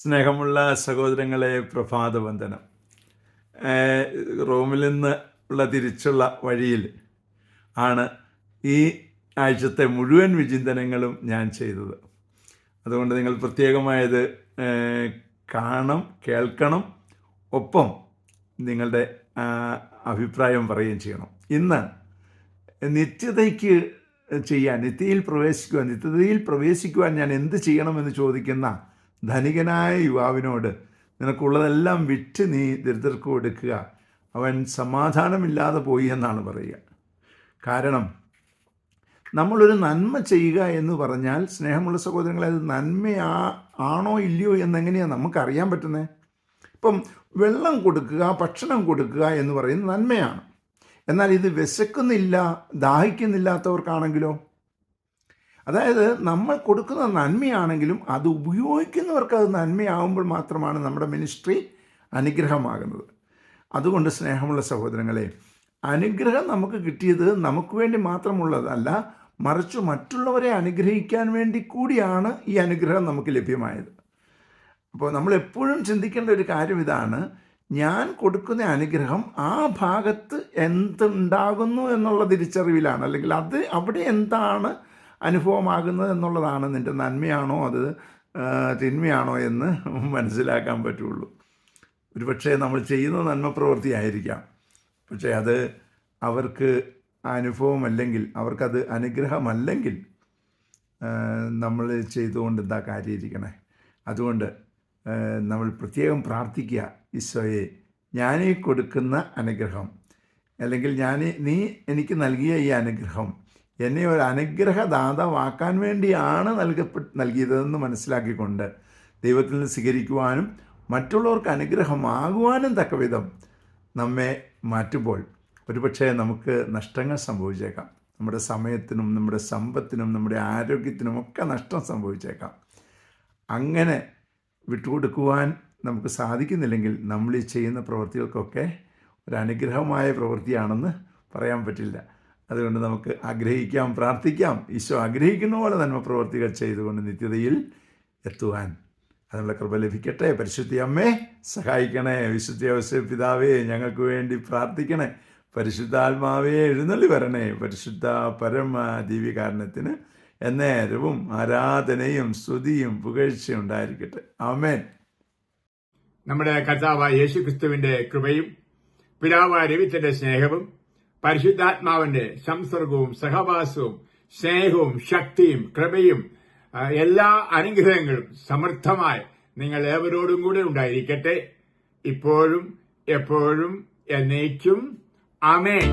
സ്നേഹമുള്ള സഹോദരങ്ങളെ, പ്രഭാതവന്ദനം. റോമിൽ നിന്ന് ഉള്ള തിരിച്ചുള്ള വഴിയിൽ ആണ് ഈ ആഴ്ചത്തെ മുഴുവൻ വിചിന്തനങ്ങളും ഞാൻ ചെയ്തത്. അതുകൊണ്ട് നിങ്ങൾ പ്രത്യേകമായത് കേൾക്കണം, ഒപ്പം നിങ്ങളുടെ അഭിപ്രായം പറയുകയും ചെയ്യണം. ഇന്ന് നിത്യതയിൽ പ്രവേശിക്കുവാൻ ഞാൻ എന്ത് ചെയ്യണമെന്ന് ചോദിക്കുന്ന ധനികനായ യുവാവിനോട് നിനക്കുള്ളതെല്ലാം വിറ്റ് നീ ദരിദ്രർക്ക് കൊടുക്കുക, അവൻ സമാധാനമില്ലാതെ പോയി എന്നാണ് പറയുക. കാരണം നമ്മളൊരു നന്മ ചെയ്യുക എന്ന് പറഞ്ഞാൽ, സ്നേഹമുള്ള സഹോദരങ്ങളെ, അത് ആണോ ഇല്ലയോ എന്നെങ്ങനെയാണ് നമുക്കറിയാൻ പറ്റുന്നത്? ഇപ്പം വെള്ളം കൊടുക്കുക, ഭക്ഷണം കൊടുക്കുക എന്ന് പറയുന്നത് നന്മയാണ്. എന്നാൽ ഇത് വിശക്കുന്നില്ല, ദാഹിക്കുന്നില്ലാത്തവർക്കാണെങ്കിലോ? അതായത് നമ്മൾ കൊടുക്കുന്ന നന്മയാണെങ്കിലും അത് ഉപയോഗിക്കുന്നവർക്ക് അത് നന്മയാകുമ്പോൾ മാത്രമാണ് നമ്മുടെ മിനിസ്ട്രി അനുഗ്രഹമാകുന്നത്. അതുകൊണ്ട് സ്നേഹമുള്ള സഹോദരങ്ങളെ, അനുഗ്രഹം നമുക്ക് കിട്ടിയത് നമുക്ക് വേണ്ടി മാത്രമുള്ളതല്ല, മറിച്ച് മറ്റുള്ളവരെ അനുഗ്രഹിക്കാൻ വേണ്ടി കൂടിയാണ് ഈ അനുഗ്രഹം നമുക്ക് ലഭ്യമായത്. അപ്പോൾ നമ്മളെപ്പോഴും ചിന്തിക്കേണ്ട ഒരു കാര്യം ഇതാണ്: ഞാൻ കൊടുക്കുന്ന അനുഗ്രഹം ആ ഭാഗത്ത് എന്തുണ്ടാകുന്നു എന്നുള്ള തിരിച്ചറിവിലാണ്, അല്ലെങ്കിൽ അവിടെ എന്താണ് അനുഭവമാകുന്നത് എന്നുള്ളതാണ് നിൻ്റെ നന്മയാണോ അത് തിന്മയാണോ എന്ന് മനസ്സിലാക്കാൻ പറ്റുള്ളൂ. ഒരുപക്ഷെ നമ്മൾ ചെയ്യുന്ന നന്മ പ്രവൃത്തി ആയിരിക്കാം, പക്ഷേ അത് അവർക്ക് അനുഭവമല്ലെങ്കിൽ, അവർക്കത് അനുഗ്രഹമല്ലെങ്കിൽ നമ്മൾ ചെയ്തുകൊണ്ട് എന്താ കാര്യമിരിക്കണേ? അതുകൊണ്ട് നമ്മൾ പ്രത്യേകം പ്രാർത്ഥിക്കുക, ഈശോയെ, ഞാനീ കൊടുക്കുന്ന അനുഗ്രഹം, അല്ലെങ്കിൽ നീ എനിക്ക് നൽകിയ ഈ അനുഗ്രഹം എന്നെ ഒരു അനുഗ്രഹദാതാവാക്കാൻ വേണ്ടിയാണ് നൽകിയതെന്ന് മനസ്സിലാക്കിക്കൊണ്ട് ദൈവത്തിൽ നിന്ന് സ്വീകരിക്കുവാനും മറ്റുള്ളവർക്ക് അനുഗ്രഹമാകുവാനും തക്കവിധം നമ്മെ മാറ്റുമ്പോൾ ഒരുപക്ഷെ നമുക്ക് നഷ്ടങ്ങൾ സംഭവിച്ചേക്കാം. നമ്മുടെ സമയത്തിനും നമ്മുടെ സമ്പത്തിനും നമ്മുടെ ആരോഗ്യത്തിനും ഒക്കെ നഷ്ടം സംഭവിച്ചേക്കാം. അങ്ങനെ വിട്ടുകൊടുക്കുവാൻ നമുക്ക് സാധിക്കുന്നില്ലെങ്കിൽ നമ്മൾ ഈ ചെയ്യുന്ന പ്രവൃത്തികൾക്കൊക്കെ ഒരു അനുഗ്രഹമായ പ്രവൃത്തിയാണെന്ന് പറയാൻ പറ്റില്ല. അതുകൊണ്ട് നമുക്ക് ആഗ്രഹിക്കാം, പ്രാർത്ഥിക്കാം, ഈശോ ആഗ്രഹിക്കുന്ന പോലെ നന്മ പ്രവൃത്തികൾ ചെയ്തുകൊണ്ട് നിത്യതയിൽ എത്തുവാൻ അതിനുള്ള കൃപ ലഭിക്കട്ടെ. പരിശുദ്ധ അമ്മേ, സഹായിക്കണേ. വിശുദ്ധ യോസേപ്പ് പിതാവേ, ഞങ്ങൾക്ക് വേണ്ടി പ്രാർത്ഥിക്കണേ. പരിശുദ്ധാത്മാവേ, എഴുന്നള്ളി വരണേ. പരിശുദ്ധ പരമ ദിവ്യകാരുണ്യത്തിന് എന്നേരവും ആരാധനയും സ്തുതിയും പുകഴ്ചയും ഉണ്ടായിരിക്കട്ടെ. ആമേൻ. നമ്മുടെ കർത്താവായ യേശുക്രിസ്തുവിന്റെ കൃപയും പിതാവായ ദൈവത്തിന്റെ സ്നേഹവും പരിശുദ്ധാത്മാവിന്റെ സംസർഗവും സഹവാസവും സ്നേഹവും ശക്തിയും കൃപയും എല്ലാ അനുഗ്രഹങ്ങളും സമൃദ്ധമായി നിങ്ങൾ ഏവരോടും കൂടെ ഉണ്ടായിരിക്കട്ടെ, ഇപ്പോഴും എപ്പോഴും എന്നേക്കും. ആമേൻ.